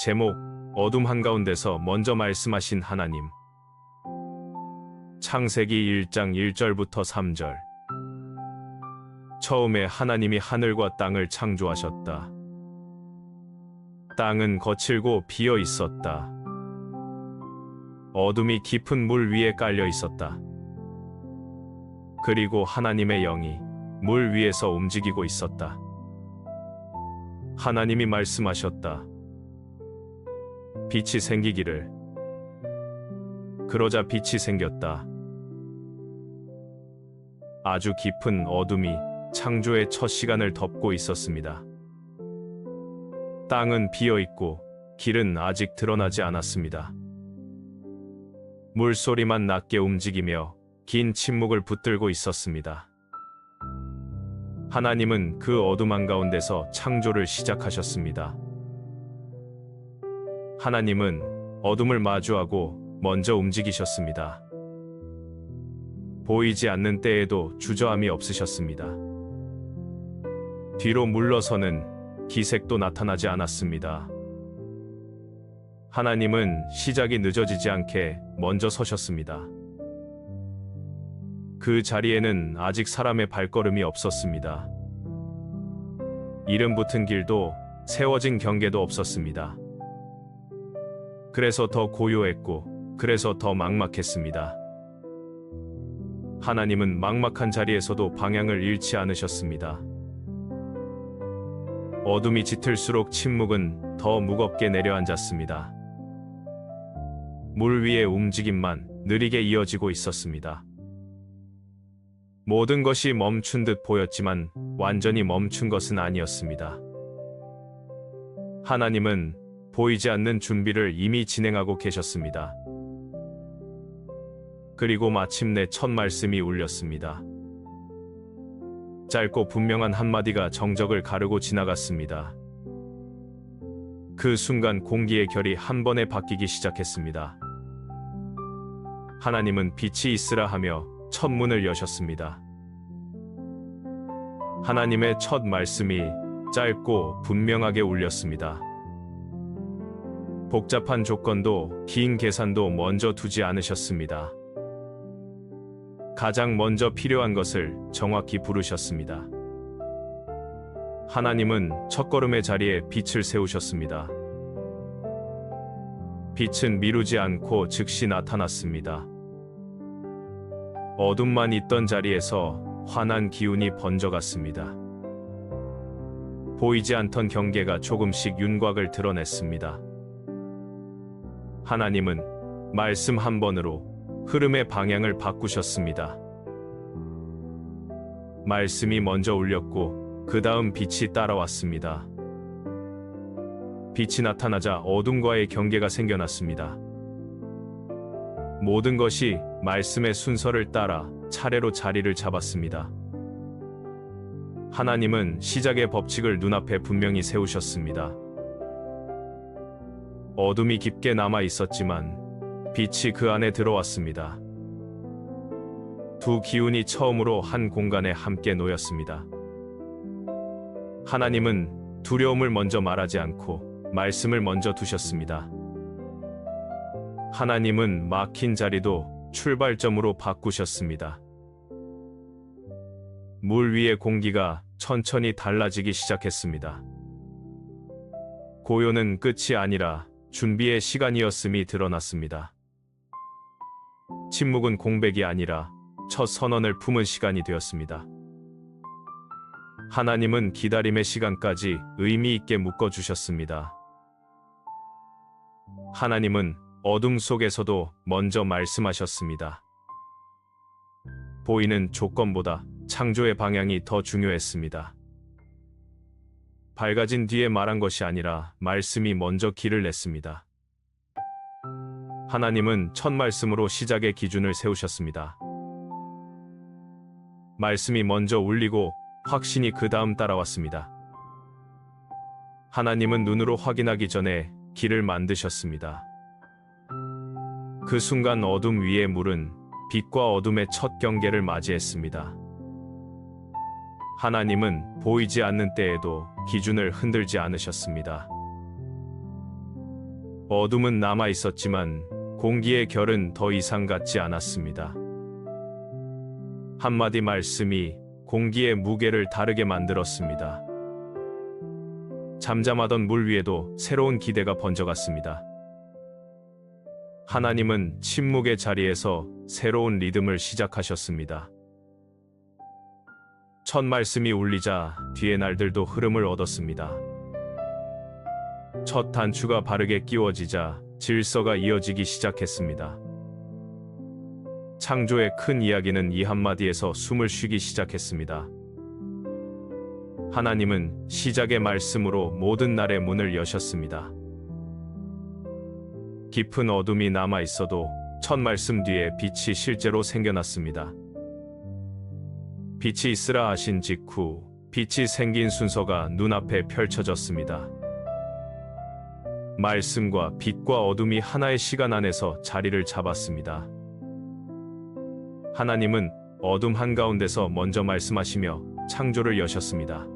제목, 어둠 한가운데서 먼저 말씀하신 하나님. 창세기 1장 1절부터 3절. 처음에 하나님이 하늘과 땅을 창조하셨다. 땅은 거칠고 비어 있었다. 어둠이 깊은 물 위에 깔려 있었다. 그리고 하나님의 영이 물 위에서 움직이고 있었다. 하나님이 말씀하셨다. 빛이 생기기를. 그러자 빛이 생겼다. 아주 깊은 어둠이 창조의 첫 시간을 덮고 있었습니다. 땅은 비어 있고 길은 아직 드러나지 않았습니다. 물소리만 낮게 움직이며 긴 침묵을 붙들고 있었습니다. 하나님은 그 어둠 한가운데서 창조를 시작하셨습니다. 하나님은 어둠을 마주하고 먼저 움직이셨습니다. 보이지 않는 때에도 주저함이 없으셨습니다. 뒤로 물러서는 기색도 나타나지 않았습니다. 하나님은 시작이 늦어지지 않게 먼저 서셨습니다. 그 자리에는 아직 사람의 발걸음이 없었습니다. 이름 붙은 길도 세워진 경계도 없었습니다. 그래서 더 고요했고, 그래서 더 막막했습니다. 하나님은 막막한 자리에서도 방향을 잃지 않으셨습니다. 어둠이 짙을수록 침묵은 더 무겁게 내려앉았습니다. 물 위의 움직임만 느리게 이어지고 있었습니다. 모든 것이 멈춘 듯 보였지만 완전히 멈춘 것은 아니었습니다. 하나님은 보이지 않는 준비를 이미 진행하고 계셨습니다. 그리고 마침내 첫 말씀이 울렸습니다. 짧고 분명한 한마디가 정적을 가르고 지나갔습니다. 그 순간 공기의 결이 한 번에 바뀌기 시작했습니다. 하나님은 빛이 있으라 하며 첫 문을 여셨습니다. 하나님의 첫 말씀이 짧고 분명하게 울렸습니다. 복잡한 조건도 긴 계산도 먼저 두지 않으셨습니다. 가장 먼저 필요한 것을 정확히 부르셨습니다. 하나님은 첫걸음의 자리에 빛을 세우셨습니다. 빛은 미루지 않고 즉시 나타났습니다. 어둠만 있던 자리에서 환한 기운이 번져갔습니다. 보이지 않던 경계가 조금씩 윤곽을 드러냈습니다. 하나님은 말씀 한 번으로 흐름의 방향을 바꾸셨습니다. 말씀이 먼저 울렸고 그 다음 빛이 따라왔습니다. 빛이 나타나자 어둠과의 경계가 생겨났습니다. 모든 것이 말씀의 순서를 따라 차례로 자리를 잡았습니다. 하나님은 시작의 법칙을 눈앞에 분명히 세우셨습니다. 어둠이 깊게 남아 있었지만 빛이 그 안에 들어왔습니다. 두 기운이 처음으로 한 공간에 함께 놓였습니다. 하나님은 두려움을 먼저 말하지 않고 말씀을 먼저 두셨습니다. 하나님은 막힌 자리도 출발점으로 바꾸셨습니다. 물 위의 공기가 천천히 달라지기 시작했습니다. 고요는 끝이 아니라 준비의 시간이었음이 드러났습니다. 침묵은 공백이 아니라 첫 선언을 품은 시간이 되었습니다. 하나님은 기다림의 시간까지 의미 있게 묶어주셨습니다. 하나님은 어둠 속에서도 먼저 말씀하셨습니다. 보이는 조건보다 창조의 방향이 더 중요했습니다. 밝아진 뒤에 말한 것이 아니라 말씀이 먼저 길을 냈습니다. 하나님은 첫 말씀으로 시작의 기준을 세우셨습니다. 말씀이 먼저 울리고 확신이 그 다음 따라왔습니다. 하나님은 눈으로 확인하기 전에 길을 만드셨습니다. 그 순간 어둠 위의 물은 빛과 어둠의 첫 경계를 맞이했습니다. 하나님은 보이지 않는 때에도 기준을 흔들지 않으셨습니다. 어둠은 남아 있었지만 공기의 결은 더 이상 같지 않았습니다. 한마디 말씀이 공기의 무게를 다르게 만들었습니다. 잠잠하던 물 위에도 새로운 기대가 번져갔습니다. 하나님은 침묵의 자리에서 새로운 리듬을 시작하셨습니다. 첫 말씀이 울리자 뒤의 날들도 흐름을 얻었습니다. 첫 단추가 바르게 끼워지자 질서가 이어지기 시작했습니다. 창조의 큰 이야기는 이 한마디에서 숨을 쉬기 시작했습니다. 하나님은 시작의 말씀으로 모든 날의 문을 여셨습니다. 깊은 어둠이 남아 있어도 첫 말씀 뒤에 빛이 실제로 생겨났습니다. 빛이 있으라 하신 직후 빛이 생긴 순서가 눈앞에 펼쳐졌습니다. 말씀과 빛과 어둠이 하나의 시간 안에서 자리를 잡았습니다. 하나님은 어둠 한가운데서 먼저 말씀하시며 창조를 여셨습니다.